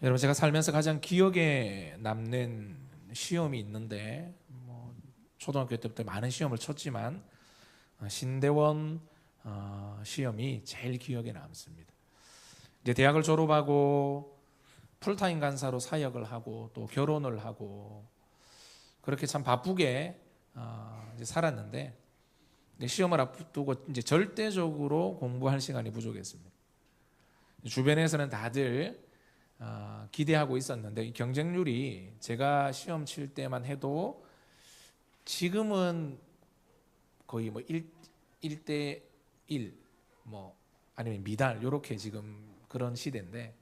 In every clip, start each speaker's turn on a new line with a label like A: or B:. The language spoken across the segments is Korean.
A: 여러분, 제가 살면서 가장 기억에 남는 시험이 있는데, 초등학교 때부터 많은 시험을 쳤지만 신대원 시험이 제일 기억에 남습니다. 이제 대학을 졸업하고 풀타임 간사로 사역을 하고 또 결혼을 하고 그렇게 참 바쁘게 이제 살았는데, 시험을 앞두고 이제 절대적으로 공부할 시간이 부족했습니다. 주변에서는 다들 기대하고 있었는데, 이 경쟁률이 제가 시험 칠 때만 해도 지금은 거의 1대 1, 아니면 미달 이렇게 지금 그런 시대인데,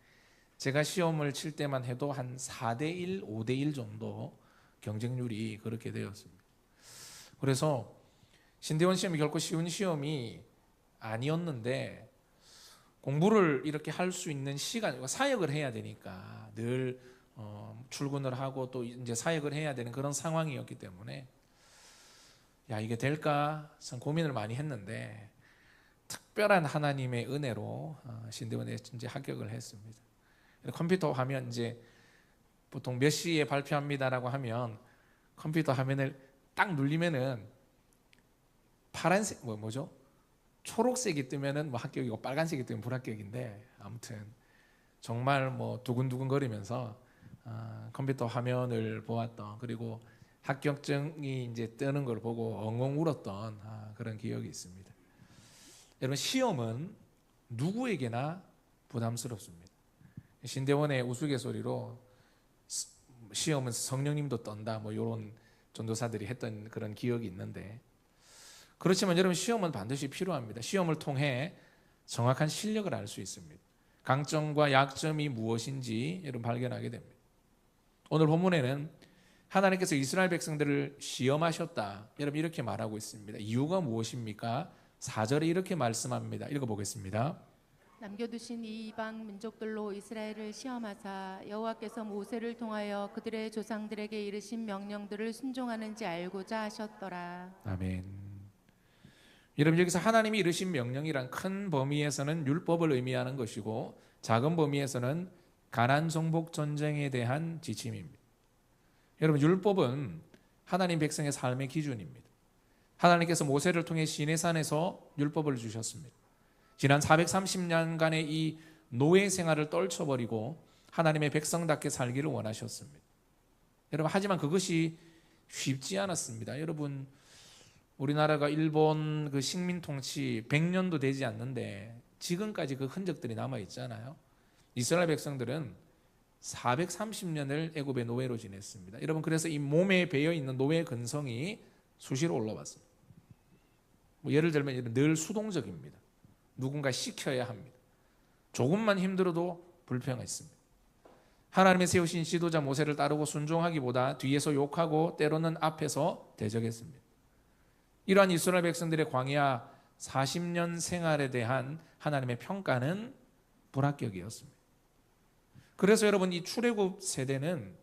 A: 제가 시험을 칠 때만 해도 한 4대 1, 5대 1 정도 경쟁률이 그렇게 되었습니다. 그래서 신대원 시험이 결코 쉬운 시험이 아니었는데, 공부를 이렇게 할 수 있는 시간, 사역을 해야 되니까 늘 출근을 하고 또 이제 사역을 해야 되는 그런 상황이었기 때문에 이게 될까 참 고민을 많이 했는데, 특별한 하나님의 은혜로 신대원에 이제 합격을 했습니다. 컴퓨터 화면 이제 보통 몇 시에 발표합니다라고 하면 컴퓨터 화면을 딱 눌리면은 파란색 뭐죠? 초록색이 뜨면은 합격이고 빨간색이 뜨면 불합격인데, 아무튼 정말 두근두근 거리면서 컴퓨터 화면을 보았던, 그리고 합격증이 이제 뜨는 걸 보고 엉엉 울었던 그런 기억이 있습니다. 여러분, 시험은 누구에게나 부담스럽습니다. 신대원의 우스갯소리로 시험은 성령님도 떤다 이런 전도사들이 했던 그런 기억이 있는데, 그렇지만 여러분, 시험은 반드시 필요합니다. 시험을 통해 정확한 실력을 알 수 있습니다. 강점과 약점이 무엇인지 여러분 발견하게 됩니다. 오늘 본문에는 하나님께서 이스라엘 백성들을 시험하셨다, 여러분 이렇게 말하고 있습니다. 이유가 무엇입니까? 4절에 이렇게 말씀합니다. 읽어보겠습니다.
B: 남겨두신 이 이방 민족들로 이스라엘을 시험하사 여호와께서 모세를 통하여 그들의 조상들에게 이르신 명령들을 순종하는지 알고자 하셨더라.
A: 아멘. 여러분, 여기서 하나님이 이르신 명령이란 큰 범위에서는 율법을 의미하는 것이고, 작은 범위에서는 가나안 정복 전쟁에 대한 지침입니다. 여러분, 율법은 하나님 백성의 삶의 기준입니다. 하나님께서 모세를 통해 시내산에서 율법을 주셨습니다. 지난 430년간의 이 노예 생활을 떨쳐버리고 하나님의 백성답게 살기를 원하셨습니다. 여러분, 하지만 그것이 쉽지 않았습니다. 여러분, 우리나라가 일본 그 식민 통치 100년도 되지 않는데 지금까지 그 흔적들이 남아 있잖아요. 이스라엘 백성들은 430년을 애굽의 노예로 지냈습니다. 여러분, 그래서 이 몸에 배어 있는 노예 근성이 수시로 올라왔습니다. 예를 들면 늘 수동적입니다. 누군가 시켜야 합니다. 조금만 힘들어도 불평했습니다. 하나님의 세우신 지도자 모세를 따르고 순종하기보다 뒤에서 욕하고 때로는 앞에서 대적했습니다. 이러한 이스라엘 백성들의 광야 40년 생활에 대한 하나님의 평가는 불합격이었습니다. 그래서 여러분, 이 출애굽 세대는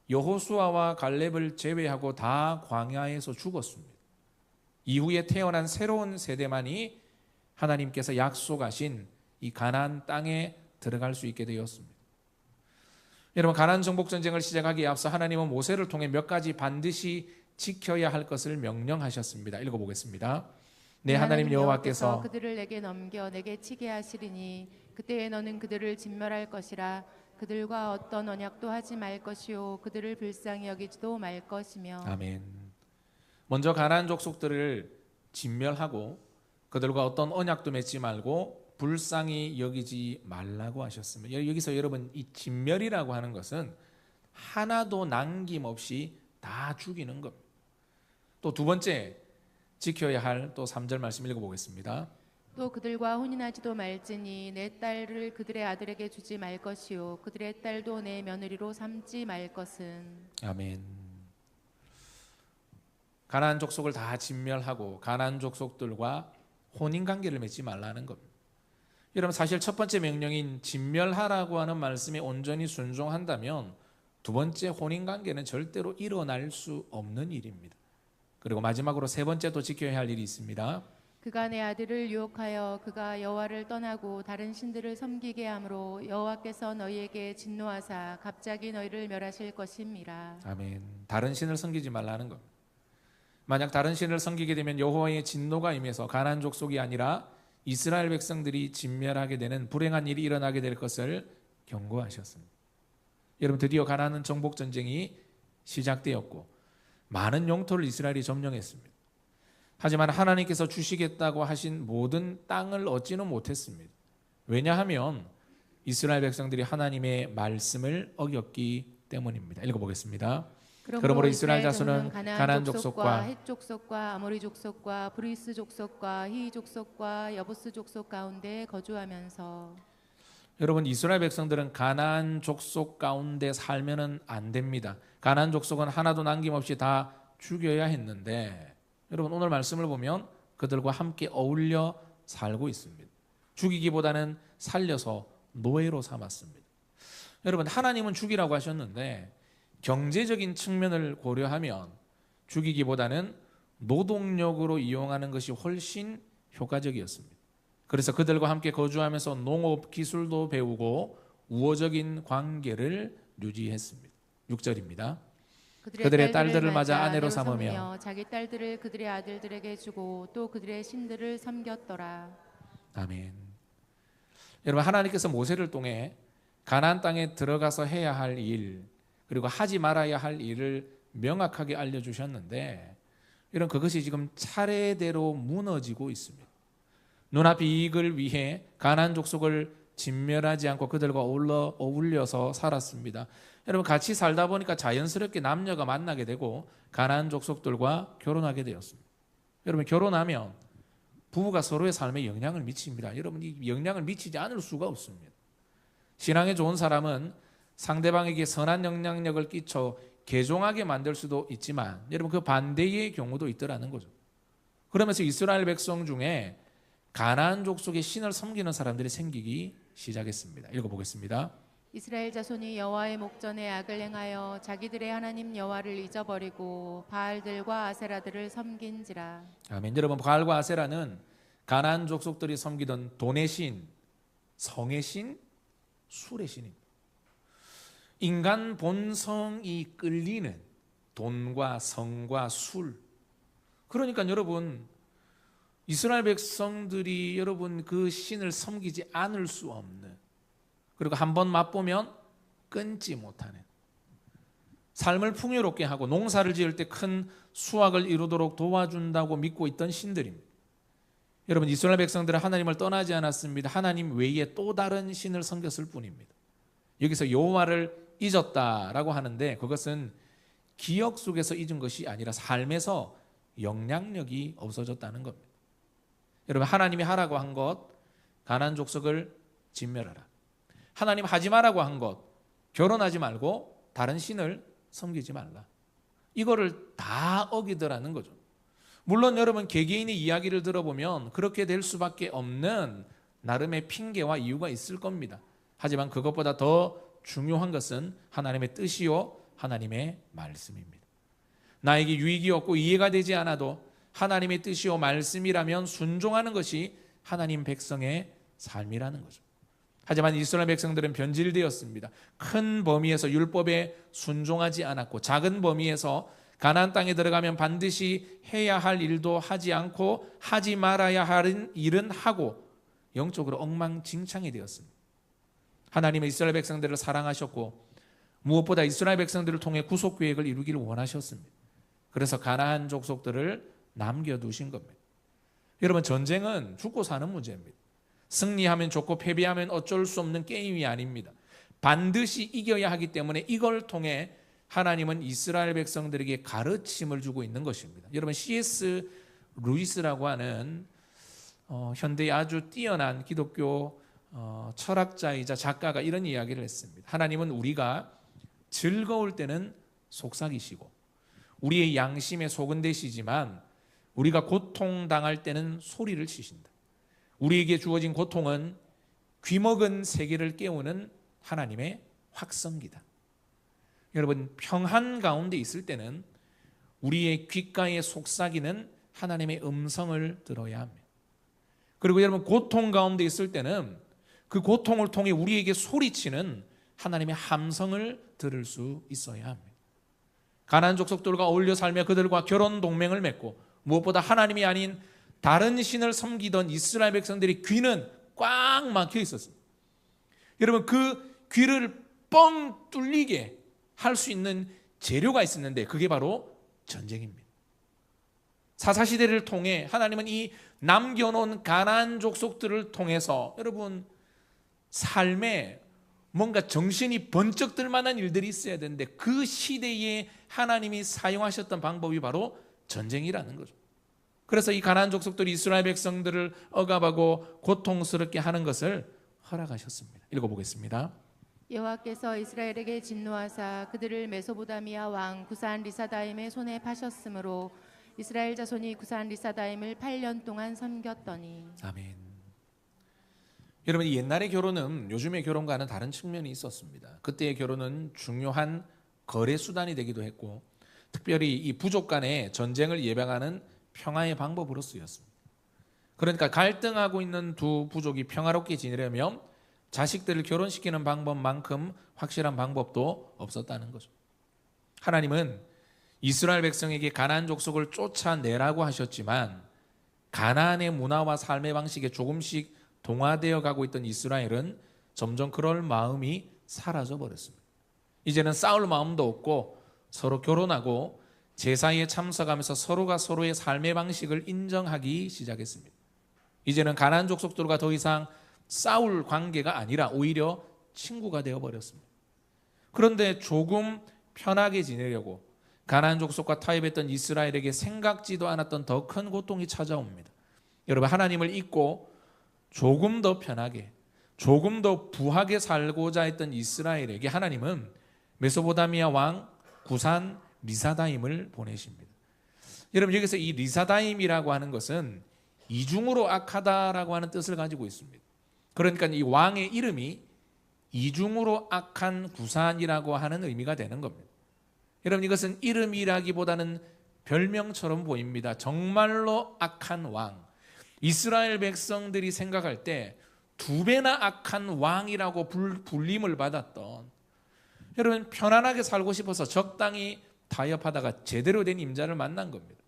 A: 여호수아와 갈렙을 제외하고 다 광야에서 죽었습니다. 이후에 태어난 새로운 세대만이 하나님께서 약속하신 이 가나안 땅에 들어갈 수 있게 되었습니다. 여러분, 가나안 정복 전쟁을 시작하기에 앞서 하나님은 모세를 통해 몇 가지 반드시 지켜야 할 것을 명령하셨습니다. 읽어보겠습니다. 내 하나님 여호와께서
B: 그들을 내게 넘겨 내게 치게 하시리니 그때에 너는 그들을 진멸할 것이라. 그들과 어떤 언약도 하지 말 것이요 그들을 불쌍히 여기지도 말 것이며.
A: 아멘. 먼저 가나안 족속들을 진멸하고 그들과 어떤 언약도 맺지 말고 불쌍히 여기지 말라고 하셨습니다. 여기서 여러분, 이 진멸이라고 하는 것은 하나도 남김없이 다 죽이는 겁니다. 또 두 번째 지켜야 할 또 3절 말씀 읽어보겠습니다.
B: 또 그들과 혼인하지도 말지니 내 딸을 그들의 아들에게 주지 말 것이요 그들의 딸도 내 며느리로 삼지 말 것은.
A: 아멘. 가나안 족속을 다 진멸하고 가나안 족속들과 혼인관계를 맺지 말라는 겁니다. 여러분, 사실 첫 번째 명령인 진멸하라고 하는 말씀에 온전히 순종한다면 두 번째 혼인관계는 절대로 일어날 수 없는 일입니다. 그리고 마지막으로 세 번째도 지켜야 할 일이 있습니다.
B: 그가 내 아들을 유혹하여 그가 여호와를 떠나고 다른 신들을 섬기게 함으로 여호와께서 너희에게 진노하사 갑자기 너희를 멸하실 것임이라.
A: 아멘. 다른 신을 섬기지 말라는 것. 만약 다른 신을 섬기게 되면 여호와의 진노가 임해서 가나안 족속이 아니라 이스라엘 백성들이 진멸하게 되는 불행한 일이 일어나게 될 것을 경고하셨습니다. 여러분, 드디어 가나안 정복 전쟁이 시작되었고 많은 영토를 이스라엘이 점령했습니다. 하지만 하나님께서 주시겠다고 하신 모든 땅을 얻지는 못했습니다. 왜냐하면 이스라엘 백성들이 하나님의 말씀을 어겼기 때문입니다. 읽어보겠습니다. 그러므로 이스라엘 자손은 가나안 족속과
B: 헷 족속과 아모리 족속과 브리스 족속과 히 족속과 여부스 족속 가운데 거주하면서.
A: 여러분, 이스라엘 백성들은 가나안 족속 가운데 살면은 안 됩니다. 가나안 족속은 하나도 남김없이 다 죽여야 했는데, 여러분 오늘 말씀을 보면 그들과 함께 어울려 살고 있습니다. 죽이기보다는 살려서 노예로 삼았습니다. 여러분, 하나님은 죽이라고 하셨는데 경제적인 측면을 고려하면 죽이기보다는 노동력으로 이용하는 것이 훨씬 효과적이었습니다. 그래서 그들과 함께 거주하면서 농업 기술도 배우고 우호적인 관계를 유지했습니다. 6절입니다. 그들의 딸들을 맞아 아내로 삼으며
B: 자기 딸들을 그들의 아들들에게 주고 또 그들의 신들을 섬겼더라.
A: 아멘. 여러분, 하나님께서 모세를 통해 가나안 땅에 들어가서 해야 할 일, 그리고 하지 말아야 할 일을 명확하게 알려주셨는데, 이런 그것이 지금 차례대로 무너지고 있습니다. 눈앞 이익을 위해 가나안 족속을 진멸하지 않고 그들과 어울려서 살았습니다. 여러분, 같이 살다 보니까 자연스럽게 남녀가 만나게 되고 가나안 족속들과 결혼하게 되었습니다. 여러분, 결혼하면 부부가 서로의 삶에 영향을 미칩니다. 여러분, 이 영향을 미치지 않을 수가 없습니다. 신앙에 좋은 사람은 상대방에게 선한 영향력을 끼쳐 개종하게 만들 수도 있지만, 여러분 그 반대의 경우도 있더라는 거죠. 그러면서 이스라엘 백성 중에 가나안 족속의 신을 섬기는 사람들이 생기기 시작했습니다. 읽어보겠습니다.
B: 이스라엘 자손이 여호와의 목전에 악을 행하여 자기들의 하나님 여호와를 잊어버리고 바알들과 아세라들을 섬긴지라.
A: 아멘. 여러분, 바알과 아세라는 가나안 족속들이 섬기던 돈의 신, 성의 신, 술의 신입니다. 인간 본성이 끌리는 돈과 성과 술. 그러니까 여러분, 이스라엘 백성들이 여러분 그 신을 섬기지 않을 수 없는, 그리고 한번 맛보면 끊지 못하는, 삶을 풍요롭게 하고 농사를 지을 때 큰 수확을 이루도록 도와준다고 믿고 있던 신들입니다. 여러분, 이스라엘 백성들은 하나님을 떠나지 않았습니다. 하나님 외에 또 다른 신을 섬겼을 뿐입니다. 여기서 여호와를 잊었다라고 하는데 그것은 기억 속에서 잊은 것이 아니라 삶에서 영향력이 없어졌다는 겁니다. 여러분, 하나님이 하라고 한 것, 가나안 족속을 진멸하라. 하나님 하지 말라고 한 것, 결혼하지 말고 다른 신을 섬기지 말라. 이거를 다 어기더라는 거죠. 물론 여러분, 개개인의 이야기를 들어보면 그렇게 될 수밖에 없는 나름의 핑계와 이유가 있을 겁니다. 하지만 그것보다 더 중요한 것은 하나님의 뜻이요 하나님의 말씀입니다. 나에게 유익이 없고 이해가 되지 않아도 하나님의 뜻이요 말씀이라면 순종하는 것이 하나님 백성의 삶이라는 거죠. 하지만 이스라엘 백성들은 변질되었습니다. 큰 범위에서 율법에 순종하지 않았고 작은 범위에서 가나안 땅에 들어가면 반드시 해야 할 일도 하지 않고 하지 말아야 할 일은 하고 영적으로 엉망진창이 되었습니다. 하나님은 이스라엘 백성들을 사랑하셨고 무엇보다 이스라엘 백성들을 통해 구속 계획을 이루기를 원하셨습니다. 그래서 가나안 족속들을 남겨두신 겁니다. 여러분, 전쟁은 죽고 사는 문제입니다. 승리하면 좋고 패배하면 어쩔 수 없는 게임이 아닙니다. 반드시 이겨야 하기 때문에 이걸 통해 하나님은 이스라엘 백성들에게 가르침을 주고 있는 것입니다. 여러분, C.S. 루이스라고 하는 현대의 아주 뛰어난 기독교 철학자이자 작가가 이런 이야기를 했습니다. 하나님은 우리가 즐거울 때는 속삭이시고 우리의 양심에 속은 되시지만 우리가 고통당할 때는 소리를 치신다. 우리에게 주어진 고통은 귀먹은 세계를 깨우는 하나님의 확성기다. 여러분, 평안 가운데 있을 때는 우리의 귓가에 속삭이는 하나님의 음성을 들어야 합니다. 그리고 여러분 고통 가운데 있을 때는 그 고통을 통해 우리에게 소리치는 하나님의 함성을 들을 수 있어야 합니다. 가나안 족속들과 어울려 살며 그들과 결혼 동맹을 맺고 무엇보다 하나님이 아닌 다른 신을 섬기던 이스라엘 백성들의 귀는 꽉 막혀 있었습니다. 여러분 그 귀를 뻥 뚫리게 할 수 있는 재료가 있었는데 그게 바로 전쟁입니다. 사사시대를 통해 하나님은 이 남겨놓은 가나안 족속들을 통해서 여러분 삶에 뭔가 정신이 번쩍 들 만한 일들이 있어야 되는데 그 시대에 하나님이 사용하셨던 방법이 바로 전쟁이라는 거죠. 그래서 이 가나안 족속들이 이스라엘 백성들을 억압하고 고통스럽게 하는 것을 허락하셨습니다. 읽어보겠습니다.
B: 여호와께서 이스라엘에게 진노하사 그들을 메소보다미아 왕 구산 리사다임의 손에 파셨으므로 이스라엘 자손이 구산 리사다임을 8년 동안 섬겼더니.
A: 아멘. 여러분 옛날의 결혼은 요즘의 결혼과는 다른 측면이 있었습니다. 그때의 결혼은 중요한 거래 수단이 되기도 했고 특별히 이 부족 간의 전쟁을 예방하는 평화의 방법으로 쓰였습니다. 그러니까 갈등하고 있는 두 부족이 평화롭게 지내려면 자식들을 결혼시키는 방법만큼 확실한 방법도 없었다는 거죠. 하나님은 이스라엘 백성에게 가나안 족속을 쫓아내라고 하셨지만 가나안의 문화와 삶의 방식에 조금씩 동화되어 가고 있던 이스라엘은 점점 그럴 마음이 사라져 버렸습니다. 이제는 싸울 마음도 없고 서로 결혼하고 제사에 참석하면서 서로가 서로의 삶의 방식을 인정하기 시작했습니다. 이제는 가나안 족속들과 더 이상 싸울 관계가 아니라 오히려 친구가 되어 버렸습니다. 그런데 조금 편하게 지내려고 가나안 족속과 타협했던 이스라엘에게 생각지도 않았던 더 큰 고통이 찾아옵니다. 여러분 하나님을 잊고 조금 더 편하게 조금 더 부하게 살고자 했던 이스라엘에게 하나님은 메소보다미아 왕 구산 리사다임을 보내십니다. 여러분 여기서 이 리사다임이라고 하는 것은 이중으로 악하다라고 하는 뜻을 가지고 있습니다. 그러니까 이 왕의 이름이 이중으로 악한 구산이라고 하는 의미가 되는 겁니다. 여러분 이것은 이름이라기보다는 별명처럼 보입니다. 정말로 악한 왕. 이스라엘 백성들이 생각할 때 두 배나 악한 왕이라고 불림을 받았던 여러분 편안하게 살고 싶어서 적당히 타협하다가 제대로 된 임자를 만난 겁니다.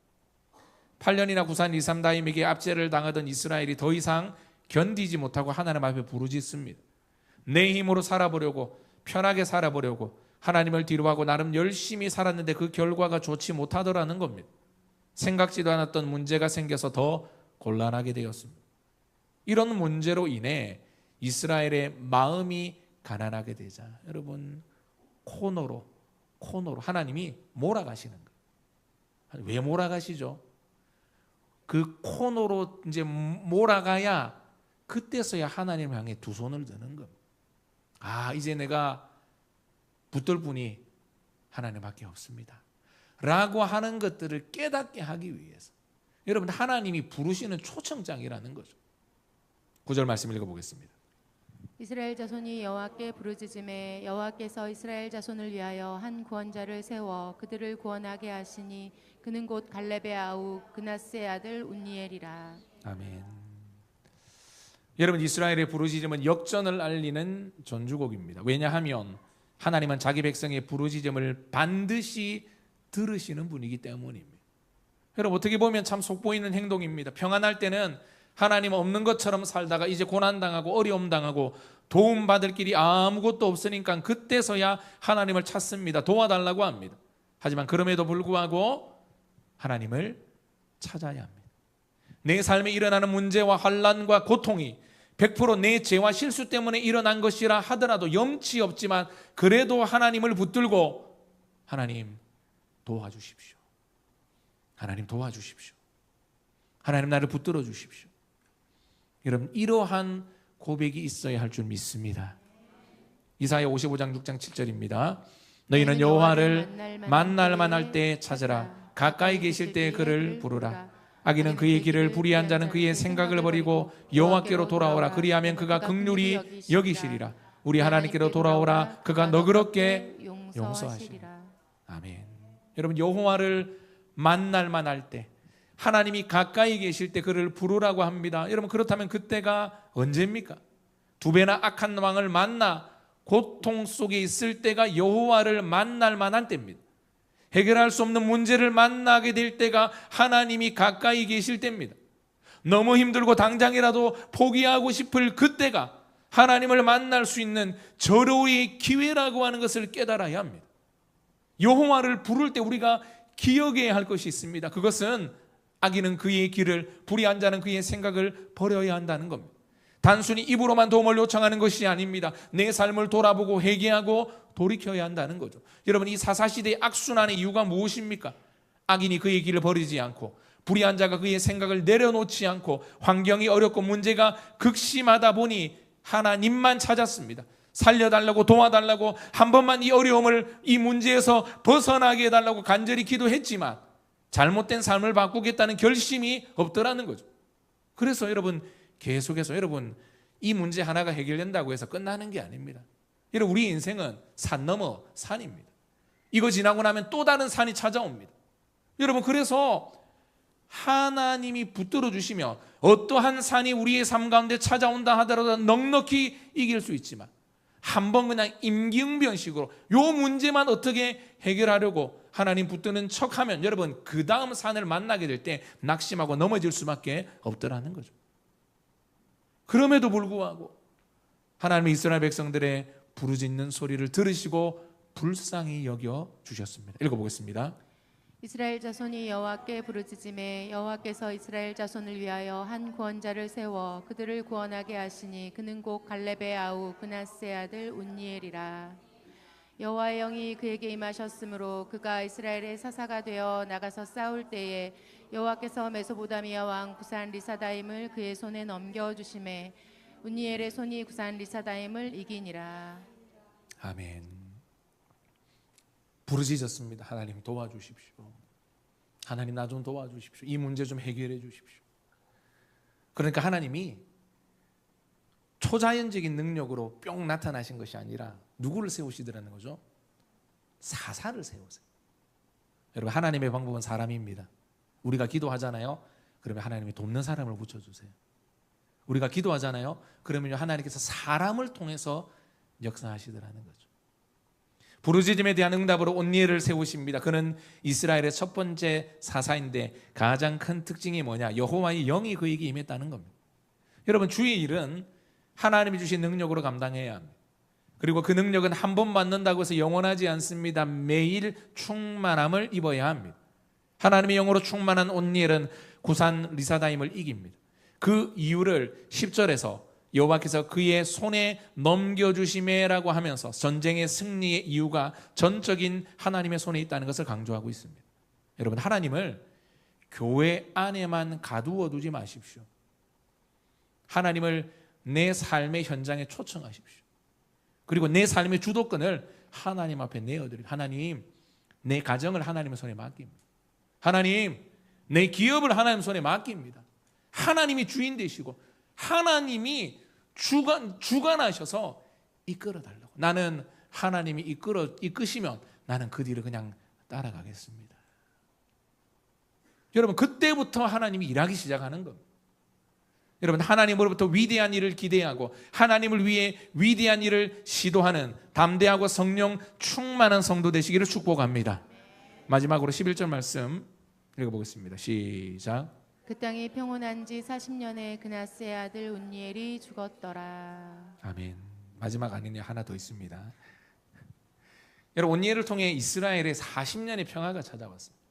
A: 8년이나 구산 리사다임에게 압제를 당하던 이스라엘이 더 이상 견디지 못하고 하나님 앞에 부르짖습니다. 내 힘으로 살아보려고 편하게 살아보려고 하나님을 뒤로하고 나름 열심히 살았는데 그 결과가 좋지 못하더라는 겁니다. 생각지도 않았던 문제가 생겨서 더 곤란하게 되었습니다. 이런 문제로 인해 이스라엘의 마음이 가난하게 되자 여러분 코너로 하나님이 몰아가시는 거예요. 왜 몰아가시죠? 그 코너로 이제 몰아가야 그때서야 하나님을 향해 두 손을 드는 겁니다. 아 이제 내가 붙들 분이 하나님밖에 없습니다 라고 하는 것들을 깨닫게 하기 위해서 여러분 하나님이 부르시는 초청장이라는 거죠. 9절 말씀 읽어보겠습니다.
B: 이스라엘 자손이 여호와께 부르짖음에 여호와께서 이스라엘 자손을 위하여 한 구원자를 세워 그들을 구원하게 하시니 그는 곧 갈렙의 아우 그나스의 아들 운니엘이라.
A: 아멘. 여러분 이스라엘의 부르짖음은 역전을 알리는 전주곡입니다. 왜냐하면 하나님은 자기 백성의 부르짖음을 반드시 들으시는 분이기 때문입니다. 여러분 어떻게 보면 참 속보이는 행동입니다. 평안할 때는 하나님 없는 것처럼 살다가 이제 고난당하고 어려움 당하고 도움받을 길이 아무것도 없으니까 그때서야 하나님을 찾습니다. 도와달라고 합니다. 하지만 그럼에도 불구하고 하나님을 찾아야 합니다. 내 삶에 일어나는 문제와 환난과 고통이 100% 내 죄와 실수 때문에 일어난 것이라 하더라도 염치 없지만 그래도 하나님을 붙들고 하나님 도와주십시오. 하나님 도와주십시오. 하나님 나를 붙들어 주십시오. 여러분 이러한 고백이 있어야 할 줄 믿습니다. 이사야 55장 6장 7절입니다. 너희는 여호와를 만날 만할 때 찾으라. 가까이 계실 때 그를 부르라. 악인은 그의 길을 불의한 자는 그의 생각을 버리고 여호와께로 돌아오라. 그리하면 그가 긍휼히 여기시리라. 우리 하나님께로 돌아오라. 그가 너그럽게 용서하시리라. 아멘. 여러분 여호와를 만날 만할 때 하나님이 가까이 계실 때 그를 부르라고 합니다. 여러분, 그렇다면 그때가 언제입니까? 두 배나 악한 왕을 만나 고통 속에 있을 때가 여호와를 만날 만한 때입니다. 해결할 수 없는 문제를 만나게 될 때가 하나님이 가까이 계실 때입니다. 너무 힘들고 당장이라도 포기하고 싶을 그때가 하나님을 만날 수 있는 절호의 기회라고 하는 것을 깨달아야 합니다. 여호와를 부를 때 우리가 기억해야 할 것이 있습니다. 그것은 악인은 그의 길을, 불의한 자는 그의 생각을 버려야 한다는 겁니다. 단순히 입으로만 도움을 요청하는 것이 아닙니다. 내 삶을 돌아보고 회개하고 돌이켜야 한다는 거죠. 여러분, 이 사사시대의 악순환의 이유가 무엇입니까? 악인이 그의 길을 버리지 않고 불의한 자가 그의 생각을 내려놓지 않고 환경이 어렵고 문제가 극심하다 보니 하나님만 찾았습니다. 살려달라고, 도와달라고, 한 번만 이 어려움을, 이 문제에서 벗어나게 해달라고 간절히 기도했지만 잘못된 삶을 바꾸겠다는 결심이 없더라는 거죠. 그래서 여러분, 계속해서 여러분, 이 문제 하나가 해결된다고 해서 끝나는 게 아닙니다. 여러분, 우리 인생은 산 넘어 산입니다. 이거 지나고 나면 또 다른 산이 찾아옵니다. 여러분, 그래서 하나님이 붙들어 주시면 어떠한 산이 우리의 삶 가운데 찾아온다 하더라도 넉넉히 이길 수 있지만 한번 그냥 임기응변식으로 요 문제만 어떻게 해결하려고 하나님 붙드는 척하면 여러분, 그 다음 산을 만나게 될 때 낙심하고 넘어질 수밖에 없더라는 거죠. 그럼에도 불구하고 하나님의 이스라엘 백성들의 부르짖는 소리를 들으시고 불쌍히 여겨 주셨습니다. 읽어보겠습니다.
B: 이스라엘 자손이 여호와께 부르짖음에 여호와께서 이스라엘 자손을 위하여 한 구원자를 세워 그들을 구원하게 하시니 그는 곧 갈렙의 아우 그나스의 아들 운니엘이라. 여호와의 영이 그에게 임하셨으므로 그가 이스라엘의 사사가 되어 나가서 싸울 때에 여호와께서 메소보다미아 왕 구산 리사다임을 그의 손에 넘겨주심에 운니엘의 손이 구산 리사다임을 이기니라.
A: 아멘. 부르짖었습니다. 하나님 도와주십시오. 하나님 나 좀 도와주십시오. 이 문제 좀 해결해 주십시오. 그러니까 하나님이 초자연적인 능력으로 뿅 나타나신 것이 아니라 누구를 세우시더라는 거죠? 사사를 세우세요. 여러분, 하나님의 방법은 사람입니다. 우리가 기도하잖아요. 그러면 하나님이 돕는 사람을 붙여주세요. 우리가 기도하잖아요. 그러면 하나님께서 사람을 통해서 역사하시더라는 거죠. 부르짖음에 대한 응답으로 온니엘을 세우십니다. 그는 이스라엘의 첫 번째 사사인데 가장 큰 특징이 뭐냐? 여호와의 영이 그에게 임했다는 겁니다. 여러분, 주의 일은 하나님이 주신 능력으로 감당해야 합니다. 그리고 그 능력은 한 번 받는다고 해서 영원하지 않습니다. 매일 충만함을 입어야 합니다. 하나님의 영으로 충만한 온니엘은 구산 리사다임을 이깁니다. 그 이유를 10절에서 여호와께서 그의 손에 넘겨주심에라고 하면서 전쟁의 승리의 이유가 전적인 하나님의 손에 있다는 것을 강조하고 있습니다. 여러분, 하나님을 교회 안에만 가두어 두지 마십시오. 하나님을 내 삶의 현장에 초청하십시오. 그리고 내 삶의 주도권을 하나님 앞에 내어드립니다. 하나님, 내 가정을 하나님의 손에 맡깁니다. 하나님, 내 기업을 하나님 손에 맡깁니다. 하나님이 주인 되시고 하나님이 주관하셔서 이끌어달라고. 나는 하나님이 이끄시면 나는 그 뒤를 그냥 따라가겠습니다. 여러분, 그때부터 하나님이 일하기 시작하는 겁니다. 여러분, 하나님으로부터 위대한 일을 기대하고 하나님을 위해 위대한 일을 시도하는 담대하고 성령 충만한 성도 되시기를 축복합니다. 마지막으로 11절 말씀 읽어보겠습니다. 시작.
B: 그 땅이 평온한 지 40년에 그나스의 아들 운니엘이 죽었더라.
A: 아멘. 마지막 아니냐, 하나 더 있습니다. 여러분, 온니엘을 통해 이스라엘의 40년의 평화가 찾아왔습니다.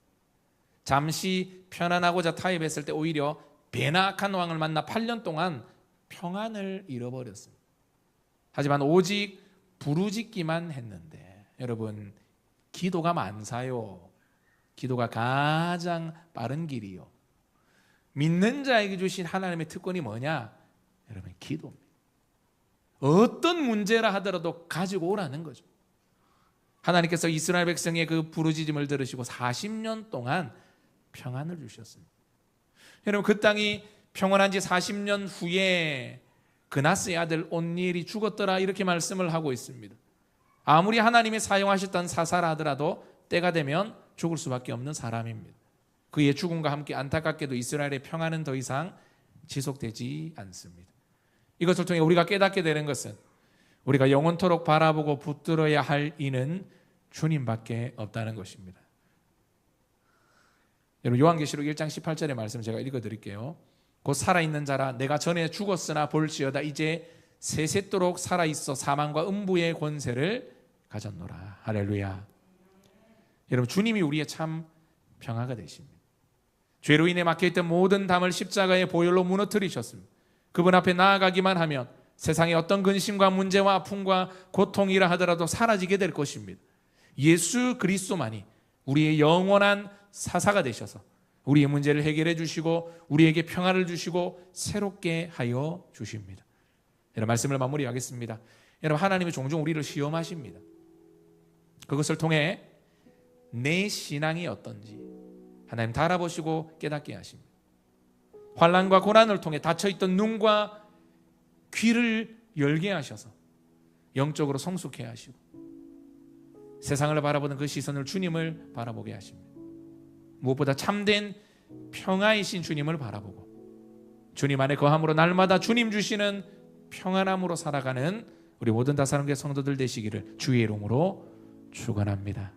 A: 잠시 편안하고자 타협했을 때 오히려 배나 악한 왕을 만나 8년 동안 평안을 잃어버렸습니다. 하지만 오직 부르짖기만 했는데, 여러분, 기도가 만사요. 기도가 가장 빠른 길이요. 믿는 자에게 주신 하나님의 특권이 뭐냐? 여러분, 기도입니다. 어떤 문제라 하더라도 가지고 오라는 거죠. 하나님께서 이스라엘 백성의 그 부르짖음을 들으시고 40년 동안 평안을 주셨습니다. 여러분, 그 땅이 평안한 지 40년 후에 그나스의 아들 온니엘이 죽었더라, 이렇게 말씀을 하고 있습니다. 아무리 하나님이 사용하셨던 사사라 하더라도 때가 되면 죽을 수밖에 없는 사람입니다. 그의 죽음과 함께 안타깝게도 이스라엘의 평안은 더 이상 지속되지 않습니다. 이것을 통해 우리가 깨닫게 되는 것은 우리가 영원토록 바라보고 붙들어야 할 이는 주님밖에 없다는 것입니다. 여러분, 요한계시록 1장 18절의 말씀 제가 읽어드릴게요. 곧 살아있는 자라 내가 전에 죽었으나 볼지어다 이제 세세토록 살아있어 사망과 음부의 권세를 가졌노라. 할렐루야. 여러분, 주님이 우리의 참 평화가 되십니다. 죄로 인해 막혀있던 모든 담을 십자가의 보혈로 무너뜨리셨습니다. 그분 앞에 나아가기만 하면 세상의 어떤 근심과 문제와 아픔과 고통이라 하더라도 사라지게 될 것입니다. 예수 그리스도만이 우리의 영원한 사사가 되셔서 우리의 문제를 해결해 주시고 우리에게 평화를 주시고 새롭게 하여 주십니다. 여러분, 말씀을 마무리하겠습니다. 여러분, 하나님이 종종 우리를 시험하십니다. 그것을 통해 내 신앙이 어떤지 하나님 다 알아보시고 깨닫게 하십니다. 환난과 고난을 통해 닫혀있던 눈과 귀를 열게 하셔서 영적으로 성숙해 하시고 세상을 바라보는 그 시선을 주님을 바라보게 하십니다. 무엇보다 참된 평화이신 주님을 바라보고 주님 안에 거함으로 날마다 주님 주시는 평안함으로 살아가는 우리 모든 다사랑교회 성도들 되시기를 주의 이름으로 축원합니다.